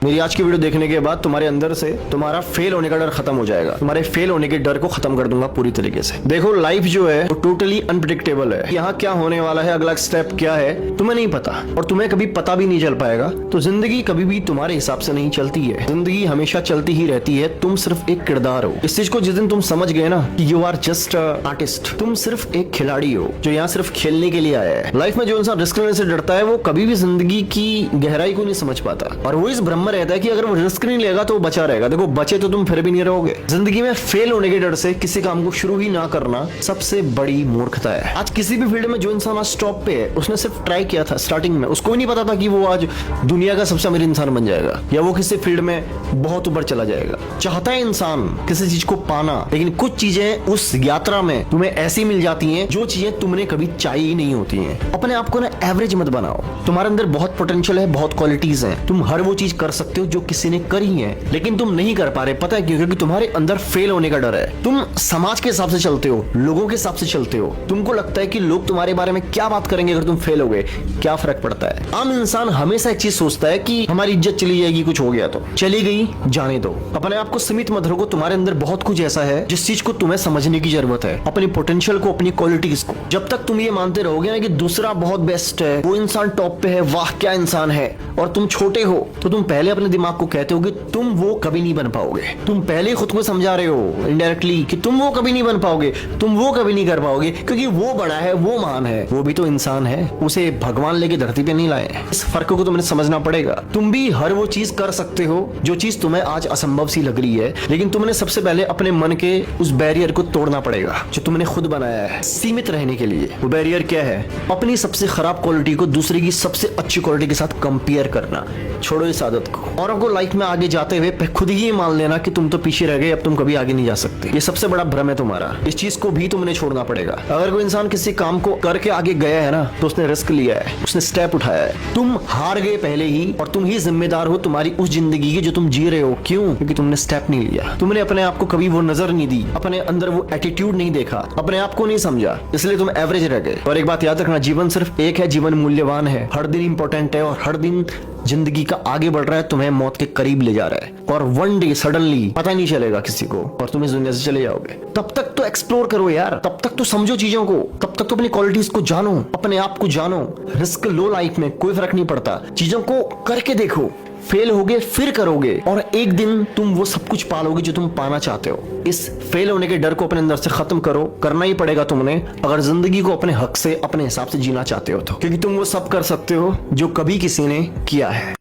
मेरी आज की वीडियो देखने के बाद तुम्हारे अंदर से तुम्हारा फेल होने का डर खत्म हो जाएगा। तुम्हारे फेल होने के डर को खत्म कर दूंगा पूरी तरीके से। देखो, लाइफ जो है वो टोटली अनप्रिडिक्टेबल है। यहाँ क्या होने वाला है, अगला स्टेप क्या है, तुम्हें नहीं पता और तुम्हें कभी पता भी नहीं चल पाएगा। तो जिंदगी कभी भी तुम्हारे हिसाब से नहीं चलती है, जिंदगी हमेशा चलती ही रहती है। तुम सिर्फ एक किरदार हो। इस चीज को जिस दिन तुम समझ गए ना कि यू आर जस्ट आर्टिस्ट, तुम सिर्फ एक खिलाड़ी हो जो यहाँ सिर्फ खेलने के लिए आया है। लाइफ में जो इंसान रिस्क लेने से डरता है वो कभी भी जिंदगी की गहराई को नहीं समझ पाता और वो इस भ्रम में रहता है कि अगर वो रिस्क नहीं लेगा तो वो बचा रहेगा। देखो, बचे तो तुम फिर भी नहीं रहोगे। जिंदगी में फेल होने के डर से किसी काम को शुरू ही ना करना सबसे बड़ी मूर्खता है। आज किसी भी फील्ड में जो इंसान आज टॉप पे है, उसने सिर्फ ट्राई किया था स्टार्टिंग में। उसको भी नहीं पता था कि वो आज दुनिया का सबसे अमीर इंसान बन जाएगा या वो किसी फील्ड में बहुत ऊपर चला जाएगा। चाहता है इंसान किसी चीज को पाना, लेकिन कुछ चीजें उस यात्रा में तुम्हें ऐसी मिल जाती हैं जो चीजें तुमने कभी चाहिए ही नहीं होती हैं। अपने आप को ना एवरेज मत बनाओ। तुम्हारे अंदर बहुत पोटेंशियल है, बहुत क्वालिटीज हैं। तुम हर वो चीज कर सकते हो जो किसी ने करी है, लेकिन तुम नहीं कर पा रहे। पता है क्यों? क्योंकि तुम्हारे अंदर फेल होने का डर है। तुम समाज के हिसाब से चलते हो, लोगों के हिसाब से चलते हो। तुमको लगता है कि लोग तुम्हारे बारे में क्या बात करेंगे अगर तुम फेल हो गए, क्या फर्क पड़ता है। आम इंसान हमेशा एक चीज सोचता है कि हमारी इज्जत चली जाएगी, कुछ हो गया तो चली गई, जाने दो। अपने आप को सीमित मत रखो। तुम्हारे अंदर बहुत कुछ ऐसा है जिस चीज को तुम्हें समझने की जरूरत है, अपनी पोटेंशियल को, अपनी क्वालिटीज को। जब तक तुम ये मानते रहोगे ना कि दूसरा बहुत बेस्ट है, वो इंसान टॉप पे है, वाह क्या इंसान है, और तुम छोटे हो, तो तुम पहले अपने दिमाग को कहते हो कि तुम वो कभी नहीं बन पाओगे। तुम पहले ही खुद को समझा रहे हो इनडायरेक्टली कि तुम वो कभी नहीं बन पाओगे, तुम वो कभी नहीं कर पाओगे, क्योंकि वो बड़ा है, वो महान है, वो भी तो इंसान है। उसे भगवान लेके धरती पे नहीं लाए। इस फर्क को तुम्हें समझना पड़ेगा। तुम भी हर वो चीज कर सकते हो जो चीज तुम्हें आज असंभव सी लग रही है, लेकिन तुमने सबसे पहले अपने मन के उस बैरियर को तोड़ना पड़ेगा जो तुमने खुद बनाया है सीमित रहने के लिए। वो बैरियर क्या है? अपनी सबसे खराब क्वालिटी को दूसरे की सबसे अच्छी क्वालिटी के साथ कंपेयर करना। छोड़ो इस आदत को और आपको लाइफ में आगे जाते हुए खुद ही मान लेना कि तुम तो पीछे रह गए, अब तुम कभी आगे नहीं जा सकते। ये सबसे बड़ा भ्रम है तुम्हारा। इस चीज को भी तुमने छोड़ना पड़ेगा। अगर कोई इंसान किसी काम को करके आगे गया है ना, तो उसने रिस्क लिया है, उसने स्टेप उठाया है। तुम हार गए पहले ही और तुम ही जिम्मेदार हो तुम्हारी उस जिंदगी की जो तुम जी रहे हो। क्यों? क्योंकि तुमने स्टेप नहीं लिया। तुमने अपने आप को कभी वो नजर नहीं दी, अपने अंदर वो एटीट्यूड नहीं देखा, अपने आप को नहीं समझा, इसलिए तुम एवरेज रह गए। और एक बात याद रखना, जीवन सिर्फ एक है, जीवन मूल्यवान है, हर दिन इंपॉर्टेंट है और हर दिन जिंदगी का आगे बढ़ रहा है, तुम्हें मौत के करीब ले जा रहा है और वन डे सडनली पता नहीं चलेगा किसी को और तुम इस दुनिया से चले जाओगे। तब तक तो एक्सप्लोर करो यार, तब तक तो समझो चीजों को, तब तक तो अपनी क्वालिटीज को जानो, अपने आप को जानो। रिस्क लो लाइफ में, कोई फर्क नहीं पड़ता। चीजों को करके देखो, फेल होगे फिर करोगे और एक दिन तुम वो सब कुछ पालोगे जो तुम पाना चाहते हो। इस फेल होने के डर को अपने अंदर से खत्म करो। करना ही पड़ेगा तुमने, अगर जिंदगी को अपने हक से, अपने हिसाब से जीना चाहते हो तो, क्योंकि तुम वो सब कर सकते हो जो कभी किसी ने किया है।